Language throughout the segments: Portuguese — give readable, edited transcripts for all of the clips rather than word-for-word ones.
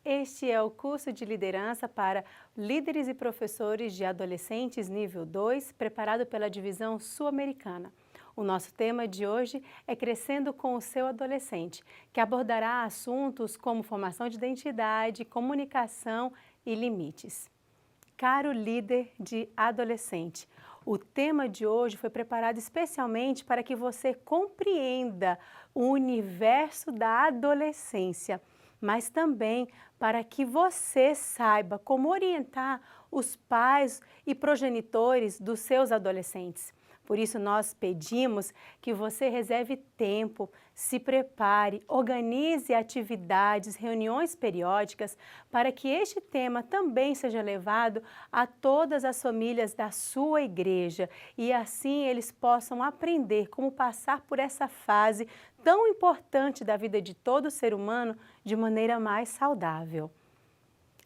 Este é o curso de liderança para líderes e professores de adolescentes nível 2, preparado pela divisão sul-americana. O nosso tema de hoje é Crescendo com o seu adolescente, que abordará assuntos como formação de identidade, comunicação e limites. Caro líder de adolescente, o tema de hoje foi preparado especialmente para que você compreenda o universo da adolescência, mas também para que você saiba como orientar os pais e progenitores dos seus adolescentes. Por isso, nós pedimos que você reserve tempo, se prepare, organize atividades, reuniões periódicas, para que este tema também seja levado a todas as famílias da sua igreja e assim eles possam aprender como passar por essa fase tão importante da vida de todo ser humano de maneira mais saudável.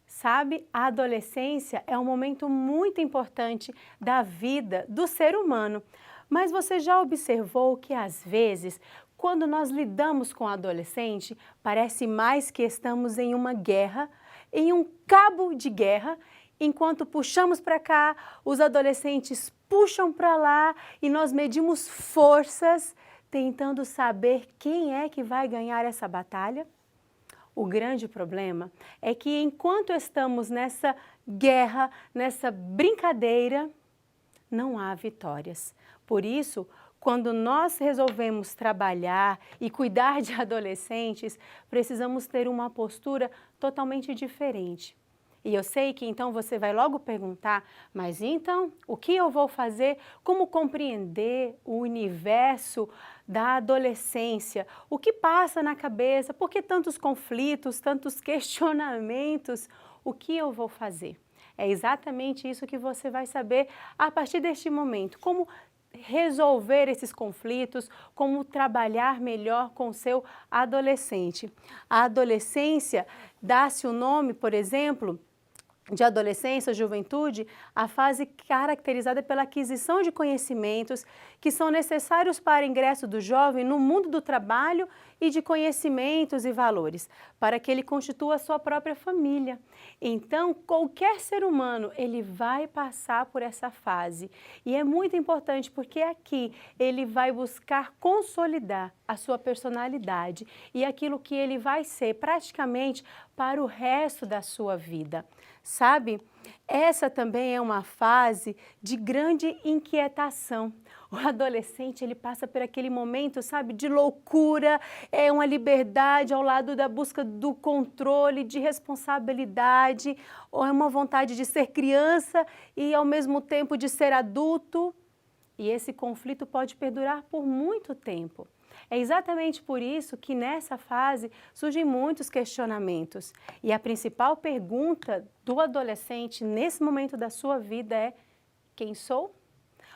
Sabe, a adolescência é um momento muito importante da vida do ser humano, mas você já observou que às vezes, quando nós lidamos com o adolescente, parece mais que estamos em uma guerra, em um cabo de guerra, enquanto puxamos para cá, os adolescentes puxam para lá e nós medimos forças tentando saber quem é que vai ganhar essa batalha? O grande problema é que enquanto estamos nessa guerra, nessa brincadeira, não há vitórias. Por isso, quando nós resolvemos trabalhar e cuidar de adolescentes, precisamos ter uma postura totalmente diferente. E eu sei que então você vai logo perguntar, mas então o que eu vou fazer? Como compreender o universo da adolescência? O que passa na cabeça? Por que tantos conflitos, tantos questionamentos? O que eu vou fazer? É exatamente isso que você vai saber a partir deste momento. Como resolver esses conflitos, como trabalhar melhor com o seu adolescente. A adolescência dá-se o nome, por exemplo, de adolescência, juventude, a fase caracterizada pela aquisição de conhecimentos que são necessários para o ingresso do jovem no mundo do trabalho e de conhecimentos e valores, para que ele constitua a sua própria família. Então, qualquer ser humano, ele vai passar por essa fase. E é muito importante porque aqui ele vai buscar consolidar a sua personalidade e aquilo que ele vai ser praticamente para o resto da sua vida. Sabe, essa também é uma fase de grande inquietação. O adolescente, ele passa por aquele momento, sabe, de loucura, é uma liberdade ao lado da busca do controle, de responsabilidade, ou é uma vontade de ser criança e ao mesmo tempo de ser adulto. E esse conflito pode perdurar por muito tempo. É exatamente por isso que nessa fase surgem muitos questionamentos. E a principal pergunta do adolescente nesse momento da sua vida é: quem sou?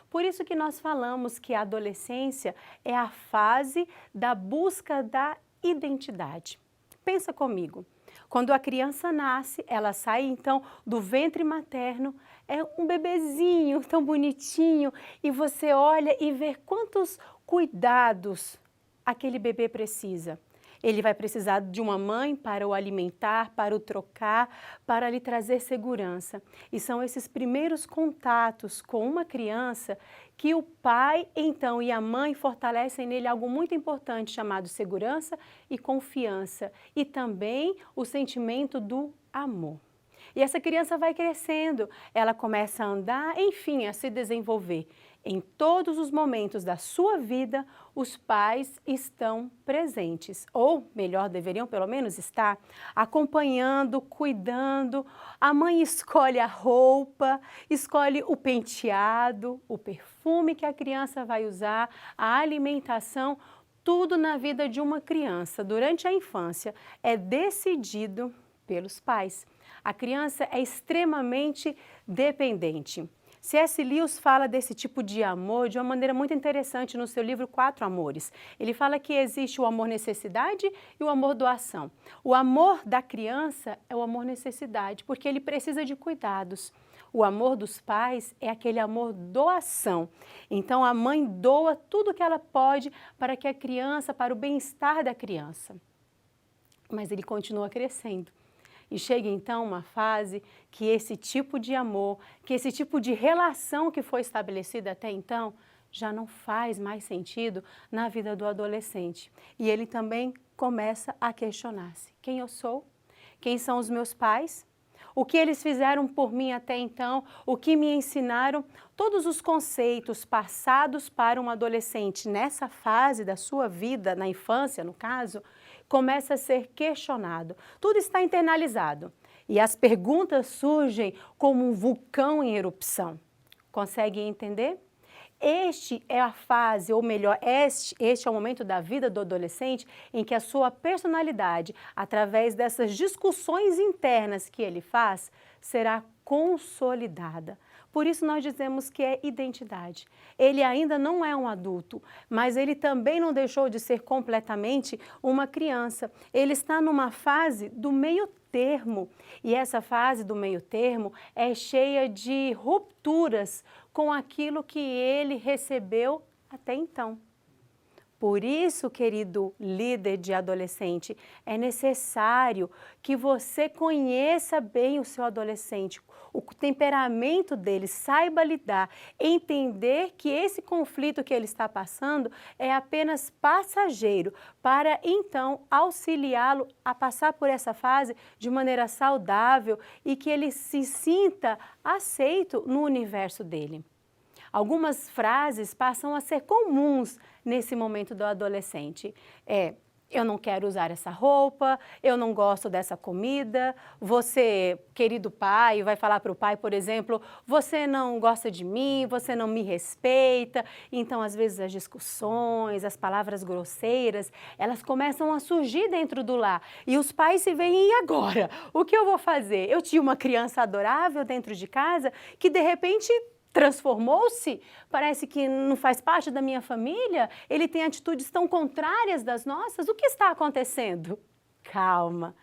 Por isso que nós falamos que a adolescência é a fase da busca da identidade. Pensa comigo. Quando a criança nasce, ela sai então do ventre materno, é um bebezinho tão bonitinho e você olha e vê quantos cuidados aquele bebê precisa. Ele vai precisar de uma mãe para o alimentar, para o trocar, para lhe trazer segurança. E são esses primeiros contatos com uma criança que o pai, então, e a mãe fortalecem nele algo muito importante chamado segurança e confiança. E também o sentimento do amor. E essa criança vai crescendo, ela começa a andar, enfim, a se desenvolver. Em todos os momentos da sua vida, os pais estão presentes, ou melhor, deveriam pelo menos estar, acompanhando, cuidando. A mãe escolhe a roupa, escolhe o penteado, o perfume que a criança vai usar, a alimentação, tudo na vida de uma criança, durante a infância, é decidido pelos pais. A criança é extremamente dependente. C.S. Lewis fala desse tipo de amor de uma maneira muito interessante no seu livro Quatro Amores. Ele fala que existe o amor necessidade e o amor doação. O amor da criança é o amor necessidade, porque ele precisa de cuidados. O amor dos pais é aquele amor doação. Então a mãe doa tudo que ela pode para que a criança, para o bem-estar da criança. Mas ele continua crescendo. E chega então uma fase que esse tipo de amor, que esse tipo de relação que foi estabelecida até então, já não faz mais sentido na vida do adolescente. E ele também começa a questionar-se: quem eu sou? Quem são os meus pais? O que eles fizeram por mim até então? O que me ensinaram? Todos os conceitos passados para um adolescente nessa fase da sua vida, na infância no caso, começa a ser questionado. Tudo está internalizado e as perguntas surgem como um vulcão em erupção. Consegue entender? Este é a fase, ou melhor, este é o momento da vida do adolescente em que a sua personalidade, através dessas discussões internas que ele faz, será consolidada. Por isso nós dizemos que é identidade. Ele ainda não é um adulto, mas ele também não deixou de ser completamente uma criança. Ele está numa fase do meio termo, e essa fase do meio termo é cheia de rupturas com aquilo que ele recebeu até então. Por isso, querido líder de adolescente, é necessário que você conheça bem o seu adolescente, o temperamento dele, saiba lidar, entender que esse conflito que ele está passando é apenas passageiro, para então auxiliá-lo a passar por essa fase de maneira saudável e que ele se sinta aceito no universo dele. Algumas frases passam a ser comuns nesse momento do adolescente. Eu não quero usar essa roupa, eu não gosto dessa comida. Você, querido pai, vai falar para o pai, por exemplo, você não gosta de mim, você não me respeita. Então, às vezes, as discussões, as palavras grosseiras, elas começam a surgir dentro do lar. E os pais se veem, e agora? O que eu vou fazer? Eu tinha uma criança adorável dentro de casa que, de repente, transformou-se, parece que não faz parte da minha família, ele tem atitudes tão contrárias das nossas, o que está acontecendo? Calma,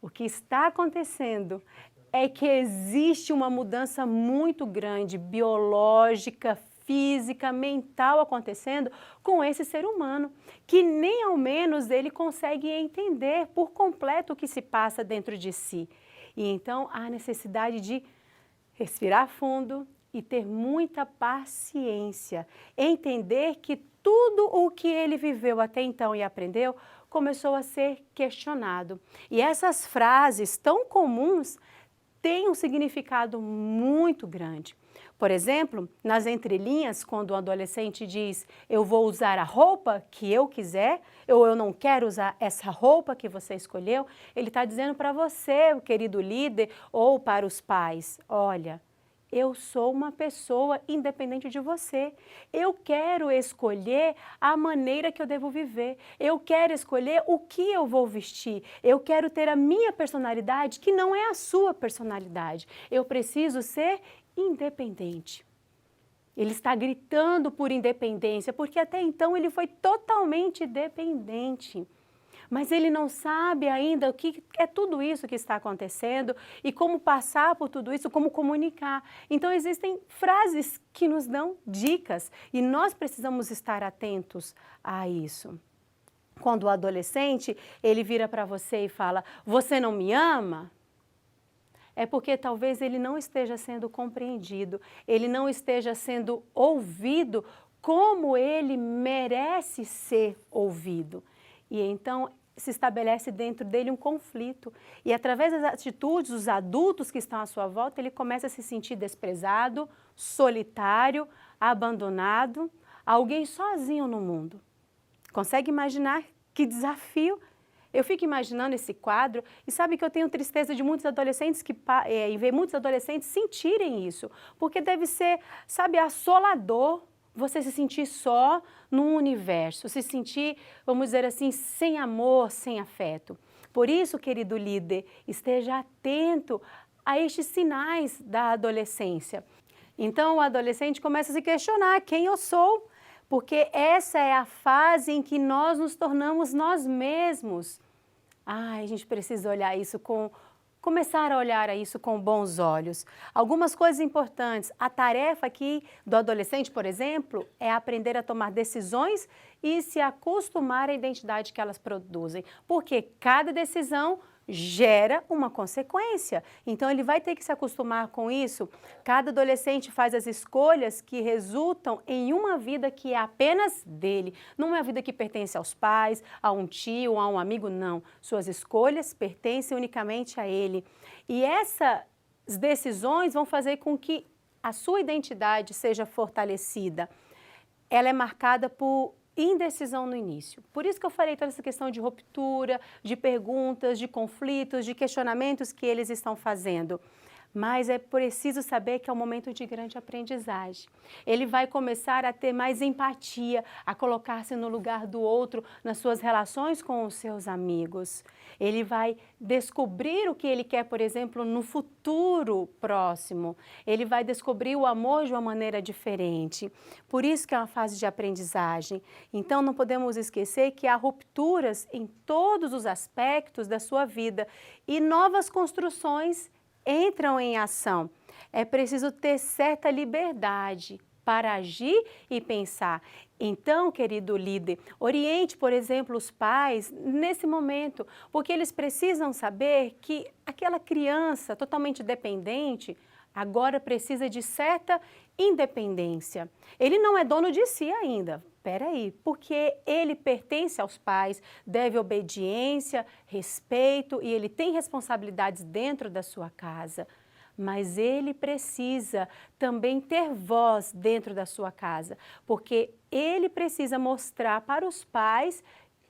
o que está acontecendo é que existe uma mudança muito grande, biológica, física, mental acontecendo com esse ser humano, que nem ao menos ele consegue entender por completo o que se passa dentro de si. E então há necessidade de respirar fundo e ter muita paciência, entender que tudo o que ele viveu até então e aprendeu começou a ser questionado. E essas frases tão comuns têm um significado muito grande. Por exemplo, nas entrelinhas, quando o adolescente diz eu vou usar a roupa que eu quiser, ou eu não quero usar essa roupa que você escolheu, ele está dizendo para você, querido líder, ou para os pais, olha, eu sou uma pessoa independente de você. Eu quero escolher a maneira que eu devo viver. Eu quero escolher o que eu vou vestir. Eu quero ter a minha personalidade, que não é a sua personalidade. Eu preciso ser independente. Ele está gritando por independência, porque até então ele foi totalmente dependente. Mas ele não sabe ainda o que é tudo isso que está acontecendo e como passar por tudo isso, como comunicar. Então existem frases que nos dão dicas e nós precisamos estar atentos a isso. Quando o adolescente, ele vira para você e fala, você não me ama? É porque talvez ele não esteja sendo compreendido, ele não esteja sendo ouvido como ele merece ser ouvido. E então se estabelece dentro dele um conflito. E através das atitudes dos adultos que estão à sua volta, ele começa a se sentir desprezado, solitário, abandonado, alguém sozinho no mundo. Consegue imaginar que desafio? Eu fico imaginando esse quadro e sabe que eu tenho tristeza de muitos adolescentes em ver muitos adolescentes sentirem isso, porque deve ser, sabe, assolador você se sentir só num universo, se sentir, vamos dizer assim, sem amor, sem afeto. Por isso, querido líder, esteja atento a estes sinais da adolescência. Então, o adolescente começa a se questionar quem eu sou, porque essa é a fase em que nós nos tornamos nós mesmos. A gente precisa olhar isso começar a olhar isso com bons olhos. Algumas coisas importantes. A tarefa aqui do adolescente, por exemplo, é aprender a tomar decisões e se acostumar à identidade que elas produzem. Porque cada decisão gera uma consequência. Então, ele vai ter que se acostumar com isso. Cada adolescente faz as escolhas que resultam em uma vida que é apenas dele. Não é uma vida que pertence aos pais, a um tio, a um amigo, não. Suas escolhas pertencem unicamente a ele. E essas decisões vão fazer com que a sua identidade seja fortalecida. Ela é marcada por indecisão no início. Por isso que eu falei toda essa questão de ruptura, de perguntas, de conflitos, de questionamentos que eles estão fazendo. Mas é preciso saber que é um momento de grande aprendizagem. Ele vai começar a ter mais empatia, a colocar-se no lugar do outro nas suas relações com os seus amigos. Ele vai descobrir o que ele quer, por exemplo, no futuro próximo. Ele vai descobrir o amor de uma maneira diferente. Por isso que é uma fase de aprendizagem. Então, não podemos esquecer que há rupturas em todos os aspectos da sua vida e novas construções entram em ação. É preciso ter certa liberdade para agir e pensar. Então, querido líder, oriente, por exemplo, os pais nesse momento, porque eles precisam saber que aquela criança totalmente dependente agora precisa de certa independência. Ele não é dono de si ainda. Peraí, porque ele pertence aos pais, deve obediência, respeito e ele tem responsabilidades dentro da sua casa. Mas ele precisa também ter voz dentro da sua casa, porque ele precisa mostrar para os pais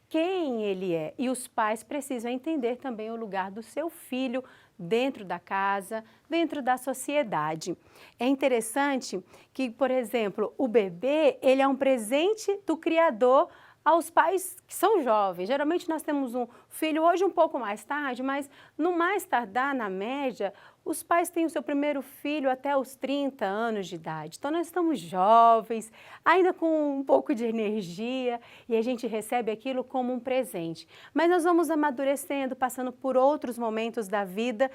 quem ele é. E os pais precisam entender também o lugar do seu filho dentro da casa, dentro da sociedade. É interessante que, por exemplo, o bebê, ele é um presente do Criador aos pais que são jovens. Geralmente nós temos um filho hoje um pouco mais tarde, mas no mais tardar, na média, os pais têm o seu primeiro filho até os 30 anos de idade. Então nós estamos jovens, ainda com um pouco de energia e a gente recebe aquilo como um presente. Mas nós vamos amadurecendo, passando por outros momentos da vida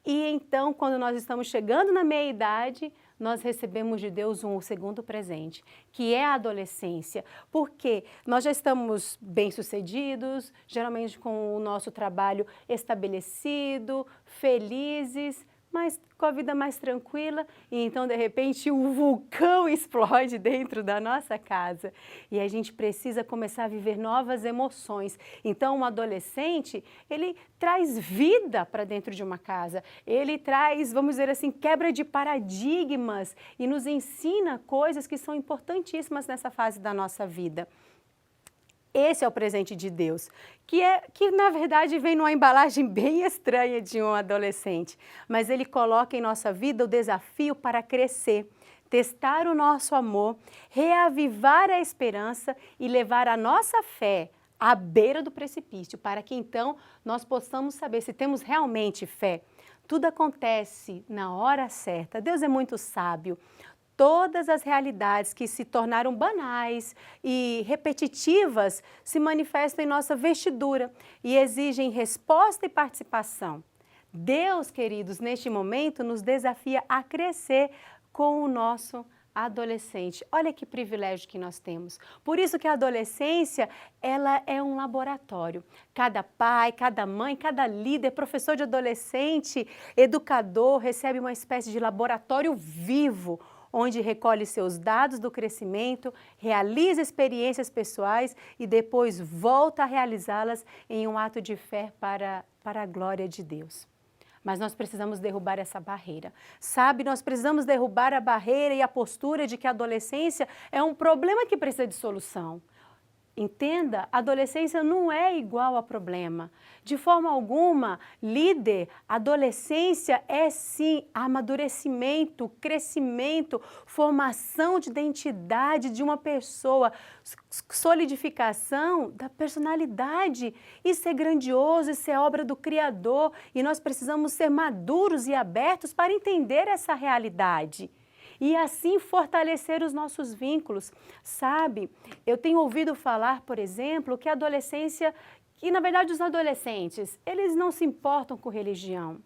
e então quando nós estamos chegando na meia-idade, nós recebemos de Deus um segundo presente, que é a adolescência, porque nós já estamos bem-sucedidos, geralmente com o nosso trabalho estabelecido, felizes, mas com a vida mais tranquila, e então, de repente, o vulcão explode dentro da nossa casa e a gente precisa começar a viver novas emoções. Então, um adolescente, ele traz vida para dentro de uma casa, ele traz, vamos dizer assim, quebra de paradigmas e nos ensina coisas que são importantíssimas nessa fase da nossa vida. Esse é o presente de Deus, que na verdade vem numa embalagem bem estranha de um adolescente, mas ele coloca em nossa vida o desafio para crescer, testar o nosso amor, reavivar a esperança e levar a nossa fé à beira do precipício, para que então nós possamos saber se temos realmente fé. Tudo acontece na hora certa, Deus é muito sábio. Todas as realidades que se tornaram banais e repetitivas se manifestam em nossa vestidura e exigem resposta e participação. Deus, queridos, neste momento nos desafia a crescer com o nosso adolescente. Olha que privilégio que nós temos. Por isso que a adolescência, ela é um laboratório. Cada pai, cada mãe, cada líder, professor de adolescente, educador, recebe uma espécie de laboratório vivo, onde recolhe seus dados do crescimento, realiza experiências pessoais e depois volta a realizá-las em um ato de fé para a glória de Deus. Mas nós precisamos derrubar essa barreira. Sabe, nós precisamos derrubar a barreira e a postura de que a adolescência é um problema que precisa de solução. Entenda, a adolescência não é igual a problema. De forma alguma, líder, adolescência é sim amadurecimento, crescimento, formação de identidade de uma pessoa, solidificação da personalidade. Isso é grandioso, isso é obra do Criador e nós precisamos ser maduros e abertos para entender essa realidade. E assim fortalecer os nossos vínculos. Sabe, eu tenho ouvido falar, por exemplo, que a adolescência, que na verdade os adolescentes, eles não se importam com religião.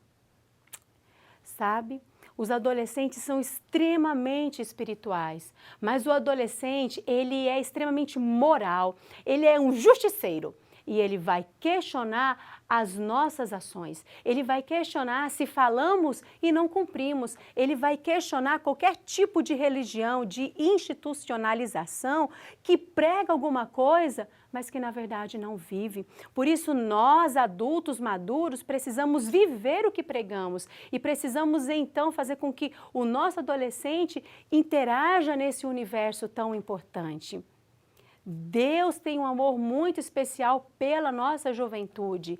Sabe, os adolescentes são extremamente espirituais, mas o adolescente, ele é extremamente moral, ele é um justiceiro. e ele vai questionar as nossas ações. Ele vai questionar se falamos e não cumprimos. Ele vai questionar qualquer tipo de religião, de institucionalização que prega alguma coisa, mas que na verdade não vive. Por isso nós, adultos maduros, precisamos viver o que pregamos e precisamos então fazer com que o nosso adolescente interaja nesse universo tão importante. Deus tem um amor muito especial pela nossa juventude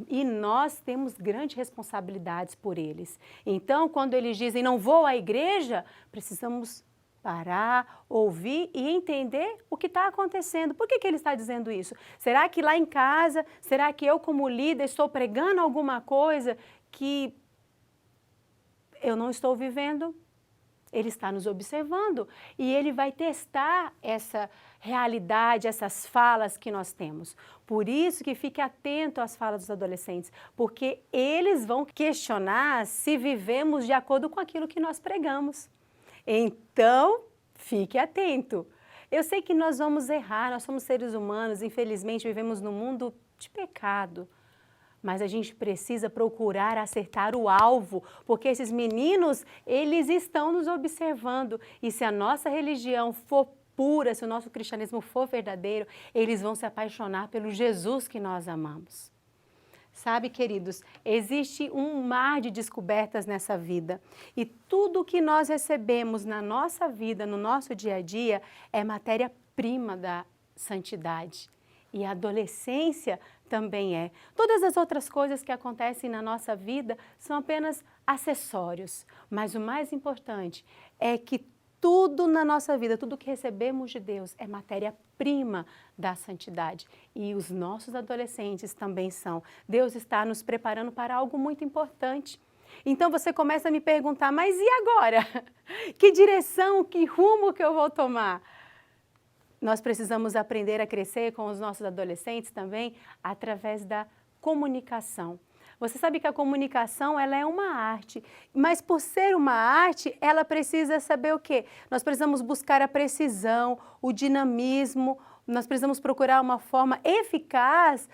e nós temos grandes responsabilidades por eles. Então, quando eles dizem não vou à igreja, precisamos parar, ouvir e entender o que está acontecendo. Por que ele está dizendo isso? Será que lá em casa, será que eu como líder estou pregando alguma coisa que eu não estou vivendo? Ele está nos observando e ele vai testar essa realidade, essas falas que nós temos. Por isso que fique atento às falas dos adolescentes, porque eles vão questionar se vivemos de acordo com aquilo que nós pregamos. Então, fique atento. Eu sei que nós vamos errar, nós somos seres humanos, infelizmente vivemos num mundo de pecado. Mas a gente precisa procurar acertar o alvo, porque esses meninos, eles estão nos observando. E se a nossa religião for pura, se o nosso cristianismo for verdadeiro, eles vão se apaixonar pelo Jesus que nós amamos. Sabe, queridos, existe um mar de descobertas nessa vida e tudo que nós recebemos na nossa vida, no nosso dia a dia, é matéria-prima da santidade. E a adolescência também é. Todas as outras coisas que acontecem na nossa vida são apenas acessórios, mas o mais importante é que tudo na nossa vida, tudo que recebemos de Deus é matéria-prima da santidade. E os nossos adolescentes também são. Deus está nos preparando para algo muito importante. Então você começa a me perguntar, mas e agora? Que direção, que rumo que eu vou tomar? Nós precisamos aprender a crescer com os nossos adolescentes também através da comunicação. Você sabe que a comunicação ela é uma arte, mas por ser uma arte, ela precisa saber o quê? Nós precisamos buscar a precisão, o dinamismo, nós precisamos procurar uma forma eficaz,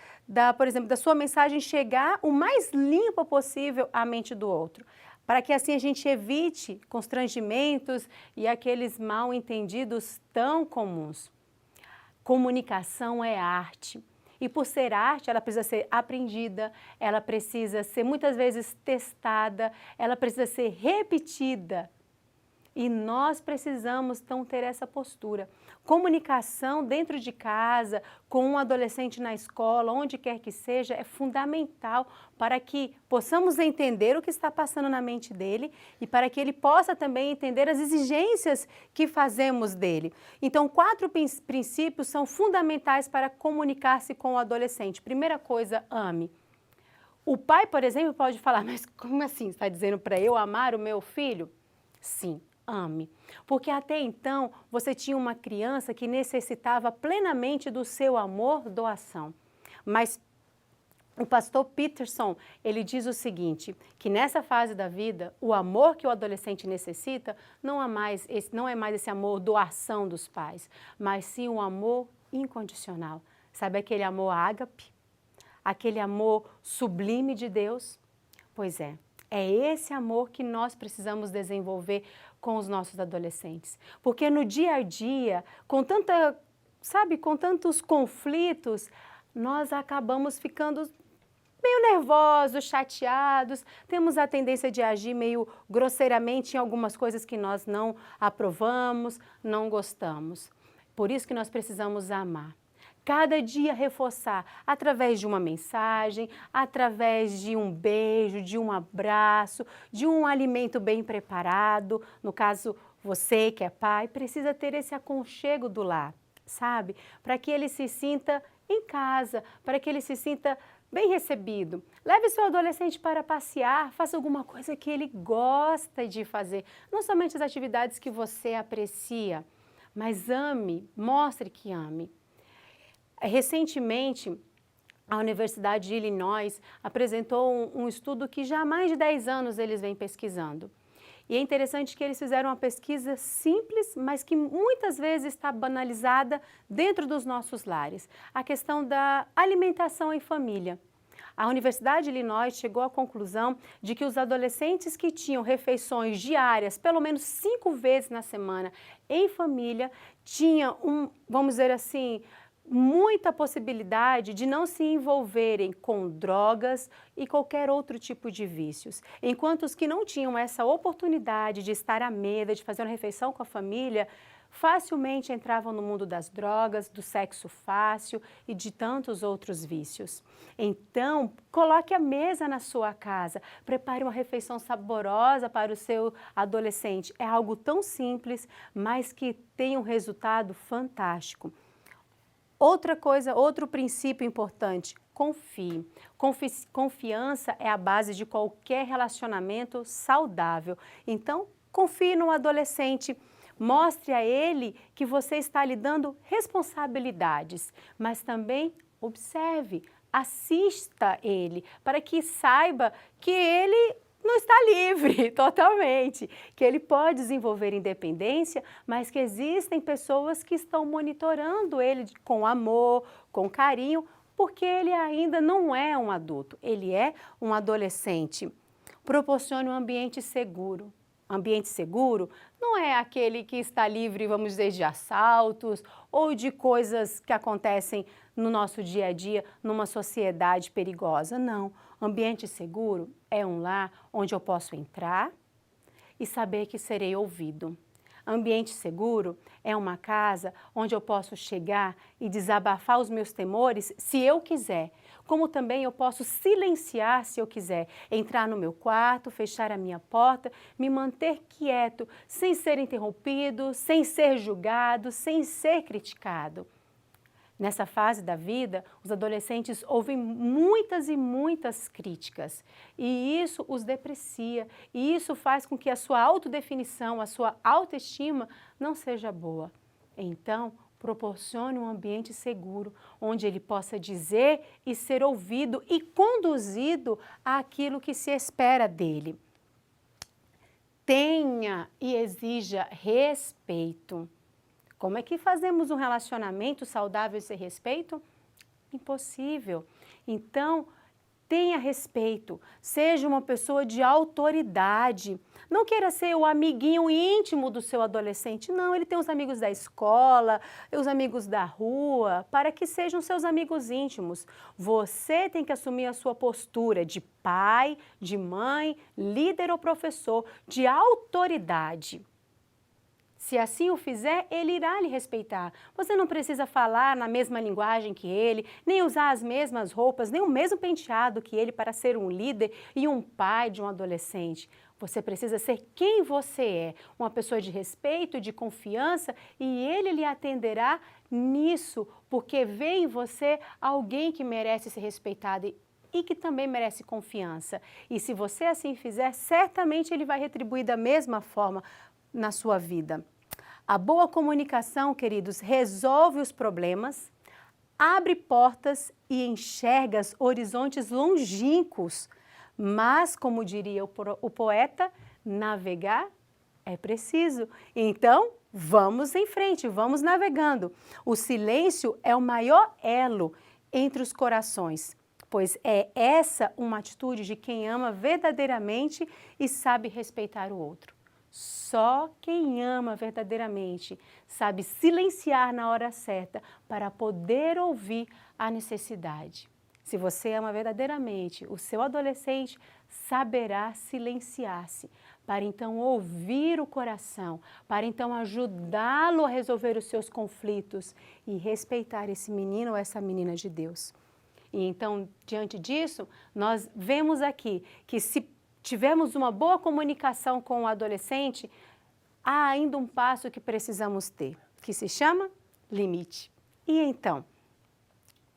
por exemplo, da sua mensagem chegar o mais limpa possível à mente do outro, para que assim a gente evite constrangimentos e aqueles mal entendidos tão comuns. Comunicação é arte. E por ser arte, ela precisa ser aprendida, ela precisa ser muitas vezes testada, ela precisa ser repetida. E nós precisamos então ter essa postura. Comunicação dentro de casa, com um adolescente na escola, onde quer que seja, é fundamental para que possamos entender o que está passando na mente dele e para que ele possa também entender as exigências que fazemos dele. Então, 4 princípios são fundamentais para comunicar-se com o adolescente. Primeira coisa, ame. O pai, por exemplo, pode falar, mas como assim? Está dizendo para eu amar o meu filho? Sim. Ame, porque até então você tinha uma criança que necessitava plenamente do seu amor, doação. Mas o pastor Peterson, ele diz o seguinte, que nessa fase da vida, o amor que o adolescente necessita não é mais esse amor, doação dos pais, mas sim um amor incondicional. Sabe aquele amor ágape? Aquele amor sublime de Deus? Pois é esse amor que nós precisamos desenvolver com os nossos adolescentes. Porque no dia a dia, com tantos conflitos, nós acabamos ficando meio nervosos, chateados, temos a tendência de agir meio grosseiramente em algumas coisas que nós não aprovamos, não gostamos. Por isso que nós precisamos amar. Cada dia reforçar, através de uma mensagem, através de um beijo, de um abraço, de um alimento bem preparado. No caso, você que é pai, precisa ter esse aconchego do lar, sabe? Para que ele se sinta em casa, para que ele se sinta bem recebido. Leve seu adolescente para passear, faça alguma coisa que ele gosta de fazer. Não somente as atividades que você aprecia, mas ame, mostre que ame. Recentemente, a Universidade de Illinois apresentou um estudo que já há mais de 10 anos eles vêm pesquisando. E é interessante que eles fizeram uma pesquisa simples, mas que muitas vezes está banalizada dentro dos nossos lares. A questão da alimentação em família. A Universidade de Illinois chegou à conclusão de que os adolescentes que tinham refeições diárias, pelo menos 5 vezes na semana, em família, tinham vamos dizer assim, muita possibilidade de não se envolverem com drogas e qualquer outro tipo de vícios. Enquanto os que não tinham essa oportunidade de estar à mesa, de fazer uma refeição com a família, facilmente entravam no mundo das drogas, do sexo fácil e de tantos outros vícios. Então, coloque a mesa na sua casa, prepare uma refeição saborosa para o seu adolescente. É algo tão simples, mas que tem um resultado fantástico. Outra coisa, outro princípio importante, confie. Confiança é a base de qualquer relacionamento saudável. Então, confie no adolescente. Mostre a ele que você está lhe dando responsabilidades, mas também observe, assista ele, para que saiba que ele não está livre totalmente, que ele pode desenvolver independência, mas que existem pessoas que estão monitorando ele com amor, com carinho, porque ele ainda não é um adulto, ele é um adolescente. Proporcione um ambiente seguro. Ambiente seguro não é aquele que está livre, vamos dizer, de assaltos ou de coisas que acontecem no nosso dia a dia, numa sociedade perigosa. Não. Ambiente seguro é um lar onde eu posso entrar e saber que serei ouvido. Ambiente seguro é uma casa onde eu posso chegar e desabafar os meus temores se eu quiser, como também eu posso silenciar se eu quiser, entrar no meu quarto, fechar a minha porta, me manter quieto, sem ser interrompido, sem ser julgado, sem ser criticado. Nessa fase da vida, os adolescentes ouvem muitas e muitas críticas e isso os deprecia e isso faz com que a sua autodefinição, a sua autoestima não seja boa. Então, proporcione um ambiente seguro, onde ele possa dizer e ser ouvido e conduzido àquilo que se espera dele. Tenha e exija respeito. Como é que fazemos um relacionamento saudável sem respeito? Impossível. Então, tenha respeito, seja uma pessoa de autoridade. Não queira ser o amiguinho íntimo do seu adolescente, não. Ele tem os amigos da escola, os amigos da rua, para que sejam seus amigos íntimos. Você tem que assumir a sua postura de pai, de mãe, líder ou professor, de autoridade. Se assim o fizer, ele irá lhe respeitar. Você não precisa falar na mesma linguagem que ele, nem usar as mesmas roupas, nem o mesmo penteado que ele para ser um líder e um pai de um adolescente. Você precisa ser quem você é, uma pessoa de respeito, de confiança, e ele lhe atenderá nisso, porque vê em você alguém que merece ser respeitado e que também merece confiança. E se você assim fizer, certamente ele vai retribuir da mesma forma na sua vida. A boa comunicação, queridos, resolve os problemas, abre portas e enxerga horizontes longínquos. Mas, como diria o poeta, navegar é preciso. Então, vamos em frente, vamos navegando. O silêncio é o maior elo entre os corações, pois é essa uma atitude de quem ama verdadeiramente e sabe respeitar o outro. Só quem ama verdadeiramente sabe silenciar na hora certa para poder ouvir a necessidade. Se você ama verdadeiramente, o seu adolescente saberá silenciar-se para então ouvir o coração, para então ajudá-lo a resolver os seus conflitos e respeitar esse menino ou essa menina de Deus. E então, diante disso, nós vemos aqui que se tivermos uma boa comunicação com o adolescente, há ainda um passo que precisamos ter, que se chama limite. E então,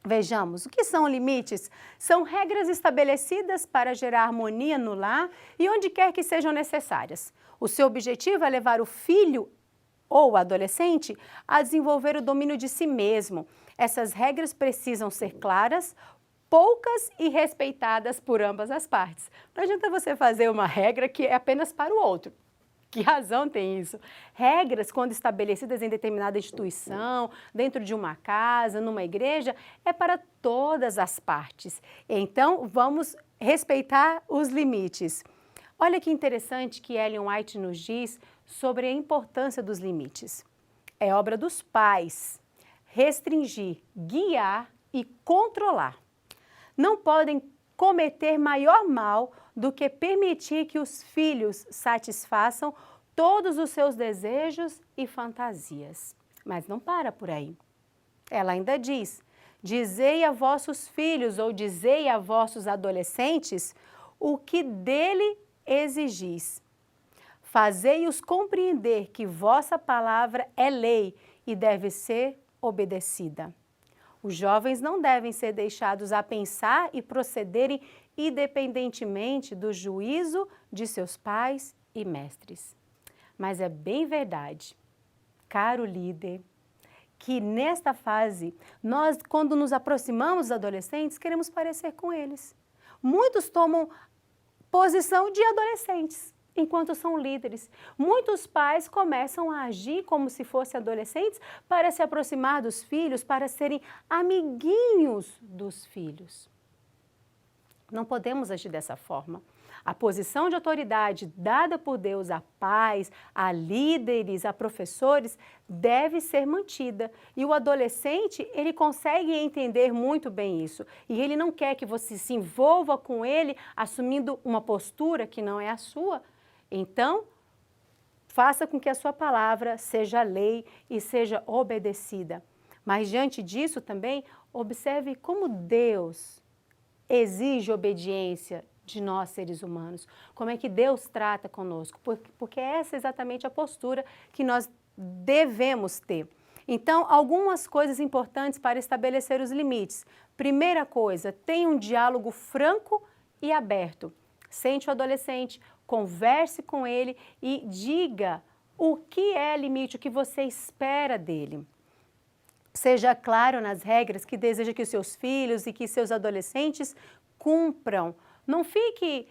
vejamos, o que são limites? São regras estabelecidas para gerar harmonia no lar e onde quer que sejam necessárias. O seu objetivo é levar o filho ou o adolescente a desenvolver o domínio de si mesmo. Essas regras precisam ser claras, poucas e respeitadas por ambas as partes. Não adianta você fazer uma regra que é apenas para o outro. Que razão tem isso? Regras, quando estabelecidas em determinada instituição, dentro de uma casa, numa igreja, é para todas as partes. Então, vamos respeitar os limites. Olha que interessante que Ellen White nos diz sobre a importância dos limites. É obra dos pais restringir, guiar e controlar. Não podem cometer maior mal do que permitir que os filhos satisfaçam todos os seus desejos e fantasias. Mas não para por aí. Ela ainda diz: dizei a vossos filhos ou dizei a vossos adolescentes o que dele exigis. Fazei-os compreender que vossa palavra é lei e deve ser obedecida. Os jovens não devem ser deixados a pensar e procederem independentemente do juízo de seus pais e mestres. Mas é bem verdade, caro líder, que nesta fase, nós, quando nos aproximamos dos adolescentes, queremos parecer com eles. Muitos tomam posição de adolescentes, enquanto são líderes. Muitos pais começam a agir como se fossem adolescentes para se aproximar dos filhos, para serem amiguinhos dos filhos. Não podemos agir dessa forma. A posição de autoridade dada por Deus a pais, a líderes, a professores, deve ser mantida. E o adolescente, ele consegue entender muito bem isso. E ele não quer que você se envolva com ele assumindo uma postura que não é a sua. Então, faça com que a sua palavra seja lei e seja obedecida. Mas diante disso também, observe como Deus exige obediência de nós seres humanos. Como é que Deus trata conosco? Porque essa é exatamente a postura que nós devemos ter. Então, algumas coisas importantes para estabelecer os limites. Primeira coisa, tenha um diálogo franco e aberto. Sente o adolescente, converse com ele e diga o que é limite, o que você espera dele. Seja claro nas regras que deseja que os seus filhos e que seus adolescentes cumpram. Não fique,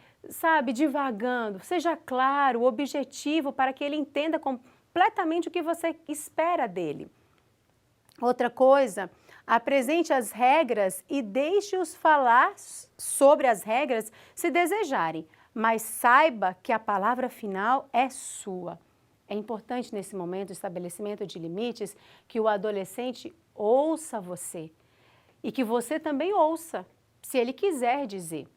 divagando. Seja claro, objetivo, para que ele entenda completamente o que você espera dele. Outra coisa, apresente as regras e deixe-os falar sobre as regras se desejarem, mas saiba que a palavra final é sua. É importante nesse momento, o estabelecimento de limites, que o adolescente ouça você e que você também ouça, se ele quiser dizer.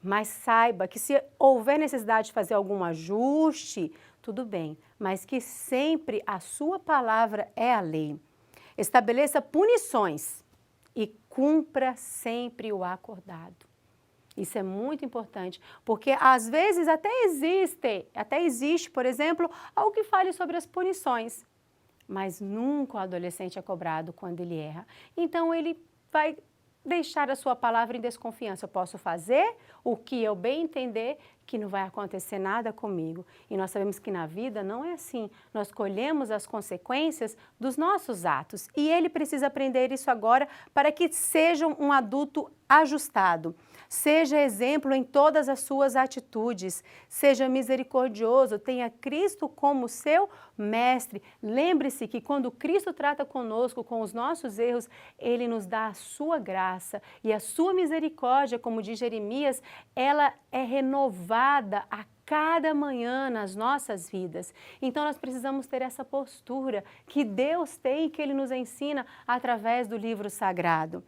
Mas saiba que se houver necessidade de fazer algum ajuste, tudo bem, mas que sempre a sua palavra é a lei. Estabeleça punições e cumpra sempre o acordado. Isso é muito importante, porque às vezes até existe, por exemplo, algo que fale sobre as punições, mas nunca o adolescente é cobrado quando ele erra. Então ele vai deixar a sua palavra em desconfiança. Eu posso fazer o que eu bem entender, que não vai acontecer nada comigo. E nós sabemos que na vida não é assim. Nós colhemos as consequências dos nossos atos. E ele precisa aprender isso agora para que seja um adulto ajustado. Seja exemplo em todas as suas atitudes, seja misericordioso, tenha Cristo como seu mestre. Lembre-se que quando Cristo trata conosco, com os nossos erros, Ele nos dá a sua graça e a sua misericórdia, como diz Jeremias, ela é renovada a cada manhã nas nossas vidas. Então nós precisamos ter essa postura que Deus tem, que Ele nos ensina através do livro sagrado.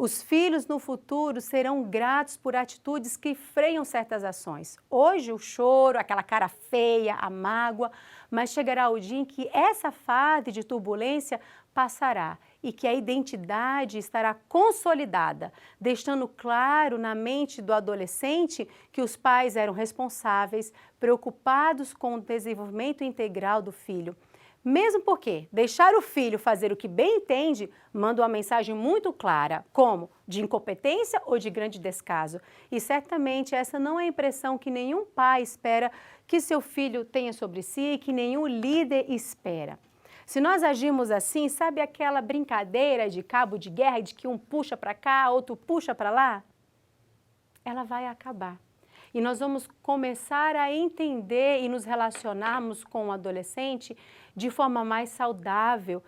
Os filhos no futuro serão gratos por atitudes que freiam certas ações. Hoje o choro, aquela cara feia, a mágoa, mas chegará o dia em que essa fase de turbulência passará e que a identidade estará consolidada, deixando claro na mente do adolescente que os pais eram responsáveis, preocupados com o desenvolvimento integral do filho. Mesmo porque deixar o filho fazer o que bem entende manda uma mensagem muito clara, como de incompetência ou de grande descaso. E certamente essa não é a impressão que nenhum pai espera que seu filho tenha sobre si e que nenhum líder espera. Se nós agimos assim, sabe aquela brincadeira de cabo de guerra, de que um puxa para cá, outro puxa para lá? Ela vai acabar. E nós vamos começar a entender e nos relacionarmos com o adolescente de forma mais saudável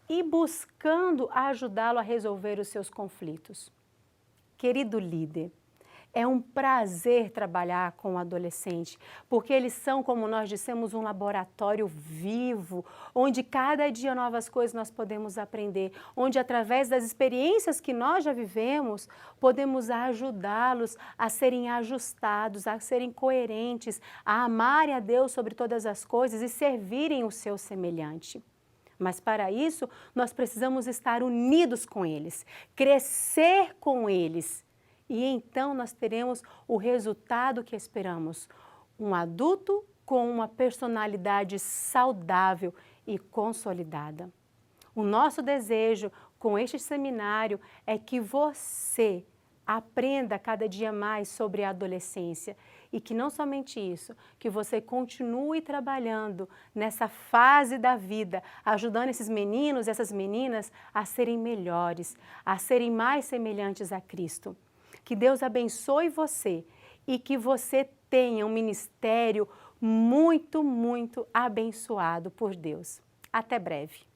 e buscando ajudá-lo a resolver os seus conflitos. Querido líder, é um prazer trabalhar com o adolescente, porque eles são, como nós dissemos, um laboratório vivo, onde cada dia novas coisas nós podemos aprender, onde através das experiências que nós já vivemos, podemos ajudá-los a serem ajustados, a serem coerentes, a amarem a Deus sobre todas as coisas e servirem o seu semelhante. Mas para isso, nós precisamos estar unidos com eles, crescer com eles. E então nós teremos o resultado que esperamos, um adulto com uma personalidade saudável e consolidada. O nosso desejo com este seminário é que você aprenda cada dia mais sobre a adolescência e que não somente isso, que você continue trabalhando nessa fase da vida, ajudando esses meninos e essas meninas a serem melhores, a serem mais semelhantes a Cristo. Que Deus abençoe você e que você tenha um ministério muito, muito abençoado por Deus. Até breve.